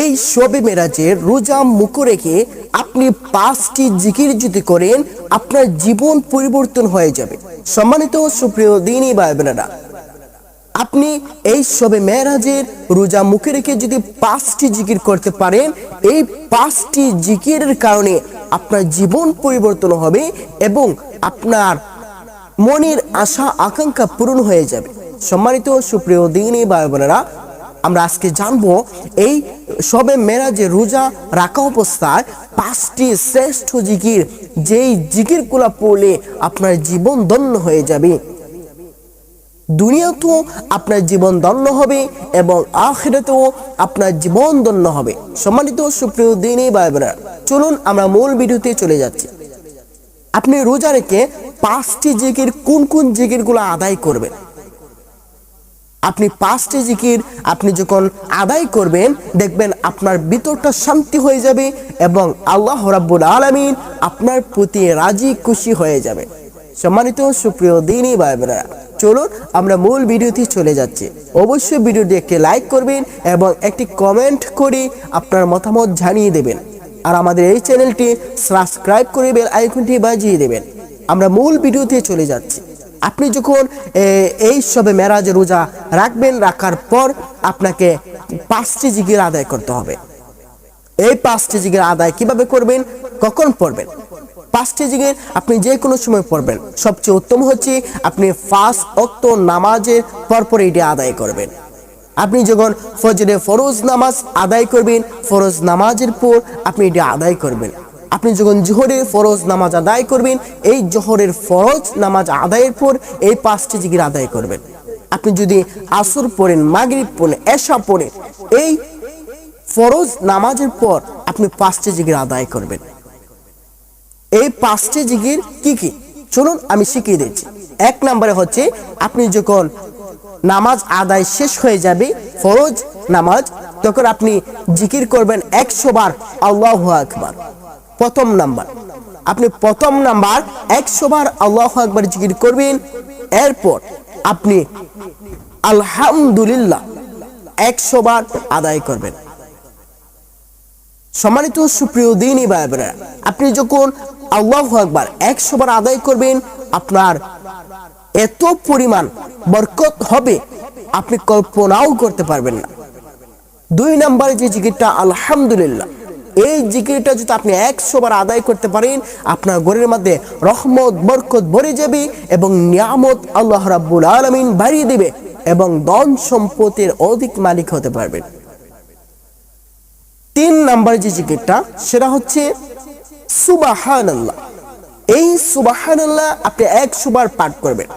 এই শবে মেরাজের রোজা মুখ রেখে আপনি 5টি জিকির যদি করেন আপনার জীবন পরিবর্তন হয়ে যাবে। সম্মানিত সুপ্রিয় দ্বীনী ভাই বোনেরা, আপনি এই শবে মেরাজের রোজা মুখে রেখে যদি 5টি জিকির করতে পারেন, এই 5টি জিকিরের কারণে আপনার জীবন পরিবর্তন হবে এবং আপনার মনের আশা আকাঙ্ক্ষা পূরণ হয়ে যাবে। সম্মানিত সুপ্রিয় দ্বীনী ভাই বোনেরা, আমরা আজকে জানবো এই শবে মেরাজে রোজা রাখা অবস্থায় 5টি শ্রেষ্ঠ জিকির, যেই জিকিরগুলো পড়লে আপনার জীবন ধন্য হয়ে যাবে। দুনিয়াতেও আপনার জীবন ধন্য হবে এবং আখিরাতেও আপনার জীবন ধন্য হবে। সম্মানিত সুপ্রিয় দ্বীনী ভাই বোনেরা, চলুন আমরা মূল ভিডিওতে চলে যাচ্ছি। আপনি রোজা রেখে 5টি জিকির কোন কোন জিকিরগুলো আদায় করবেন? আপনি 5টি জিকির আপনি যখন আদায় করবেন, দেখবেন আপনার ভিতরটা শান্তি হয়ে যাবে এবং আল্লাহ রাব্বুল আলামিন আপনার প্রতি রাজি খুশি হয়ে যাবে। সম্মানিত সুপ্রিয় দ্বীনী ভাই বোনেরা, চলুন আমরা মূল ভিডিওতে চলে যাচ্ছি। অবশ্যই ভিডিওটি একটি লাইক করবেন এবং একটি কমেন্ট করে আপনার মতামত জানিয়ে দেবেন, আর আমাদের এই চ্যানেলটি সাবস্ক্রাইব করে বেল আইকনটি বাজিয়ে দেবেন। আমরা মূল ভিডিওতে চলে যাচ্ছি। আপনি যখন এই শবে মেরাজ রোজা রাখবেন, রাখার পর আপনাকে 5টি জিকির আদায় করতে হবে। এই 5টি জিকির আদায় কিভাবে করবেন, কখন পড়বেন? 5টি জিকির আপনি যে কোনো সময় পড়বেন। সবচেয়ে উত্তম হচ্ছে আপনি 5 ওয়াক্ত নামাজের পরপর এটি আদায় করবেন। আপনি যখন ফজরে ফরজ নামাজ আদায় করবেন, ফরজ নামাজের পর আপনি এটি আদায় করবেন। আপনি যখন জোহরের ফরজ নামাজ আদায় করবেন, এই জোহরের ফরজ নামাজ আদায়ের পর এই 5টি জিকির আদায় করবেন। আপনি যদি আসর পড়েন, মাগরিব পড়েন, এশা পড়েন, এই ফরজ নামাজের পর আপনি 5টি জিকির আদায় করবেন। এই 5টি জিকির কি কি, চলুন আমি শিখিয়ে দিচ্ছি। 1 নম্বরে হচ্ছে আপনি যখন নামাজ আদায় শেষ হয়ে যাবে, ফরজ নামাজ, তখন আপনি জিকির করবেন 100 বার আল্লাহু আকবার। প্রথম নাম্বার, আপনি প্রথম নাম্বার 100 বার আল্লাহু আকবার জিকির করবেন। এরপর আপনি আলহামদুলিল্লাহ 100 বার আদায় করবেন। সম্মানিত সুপ্রিয় দ্বীনী ভাই বোনেরা, আপনি যখন আল্লাহু আকবার 100 বার আদায় করবেন, আপনার এত পরিমাণ বরকত হবে আপনি কল্পনাও করতে পারবেন না। 2 নম্বরে যে জিকিরটা আলহামদুলিল্লাহ, এই জিকিরটা যদি আপনি 100 বার আদায় করতে পারেন, আপনার ঘরের মধ্যে রহমত বরকত ভরে যাবে এবং নিয়ামত আল্লাহ রাব্বুল আলামিন বাড়িয়ে দিবে এবং ধন সম্পদের অধিক মালিক হতে পারবেন। 3 নম্বর যে জিকিরটা, সেটা হচ্ছে সুবহানাল্লাহ। এই সুবহানাল্লাহ আপনি 100 বার পাঠ করবেন।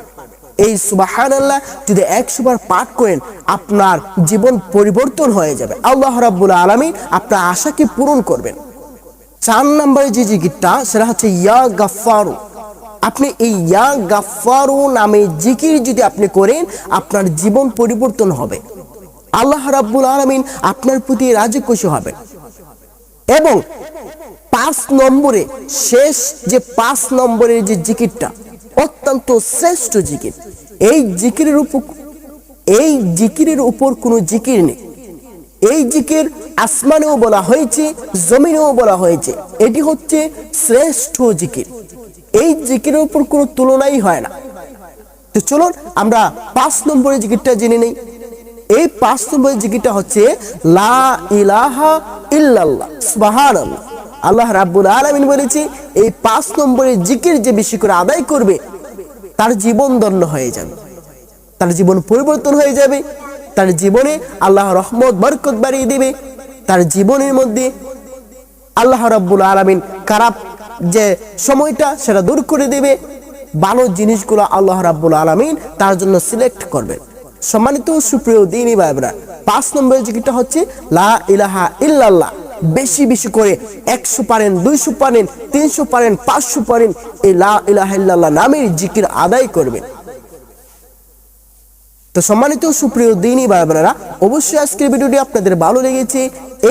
এই সুবহানাল্লাহ যদি 100 বার পাঠ করেন, আপনার জীবন পরিবর্তন হয়ে যাবে। আল্লাহ রাব্বুল আলামিন আপনার আশাকে পূরণ করবেন। 4 নম্বরে যে জিকিরটা, সেটা হচ্ছে ইয়া গাফফারু। আপনি এই ইয়া গাফফারু নামে জিকির যদি আপনি করেন, আপনার জীবন পরিবর্তন হবে। আল্লাহ রাব্বুল আলামিন আপনার প্রতি রাজি খুশি হবেন। এবং 5 নম্বরে শেষ যে 5 নম্বরের যে জিকিরটা অত্যন্ত শ্রেষ্ঠ জিকির। এই জিকিরের উপর কোনো জিকির নেই। এই জিকির আসমানেও বলা হয়েছে, জমিনেও বলা হয়েছে। এটি হচ্ছে শ্রেষ্ঠ জিকির। এই জিকিরের উপর কোনো তুলনাই হয় না। তো চলুন আমরা 5 নম্বরের জিকিরটা জেনে নেই। এই 5 নম্বরের জিকিরটা হচ্ছে লা ইলাহা ইল্লাল্লাহ সুবহানাল্লাহ। আল্লাহ রাব্বুল আলামিন বলেছে, এই 5 নম্বরের জিকির যে বেশি করে আদায় করবে, তার জীবন ধন্য হয়ে যাবে, তার জীবন পরিবর্তন হয়ে যাবে, তার জীবনে আল্লাহ রহমত বরকত বাড়িয়ে দেবে, তার জীবনের মধ্যে আল্লাহ রাব্বুল আলামিন খারাপ যে সময়টা সেটা দূর করে দেবে, ভালো জিনিসগুলো আল্লাহ রাব্বুল আলামিন তার জন্য সিলেক্ট করবে। সম্মানিত সুপ্রিয় দ্বীনী ভাই বোনেরা, 5 নম্বরের জিকিরটা হচ্ছে লা ইলাহা ইল্লাল্লাহ। বেশি বেশি করে 100 পারেন, 200 পারেন, 300 পারেন, 500 পারেন, এই লা ইলাহা ইল্লাল্লাহ নামের জিকির আদায় করবেন। তো সম্মানিত সুপ্রিয় দ্বীনী ভাই বোনেরা, অবশ্যই আজকের ভিডিওটি আপনাদের ভালো লেগেছে।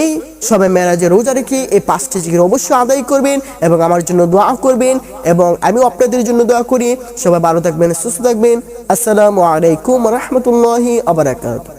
এই শবে মেরাজে রোজা রেখে এই 5টি জিকির অবশ্যই আদায় করবেন এবং আমার জন্য দোয়া করবেন এবং আমিও আপনাদের জন্য দোয়া করি। সবাই ভালো থাকবেন, সুস্থ থাকবেন। আসসালামু আলাইকুম ওয়া রাহমাতুল্লাহি ওয়া বারাকাতুহু।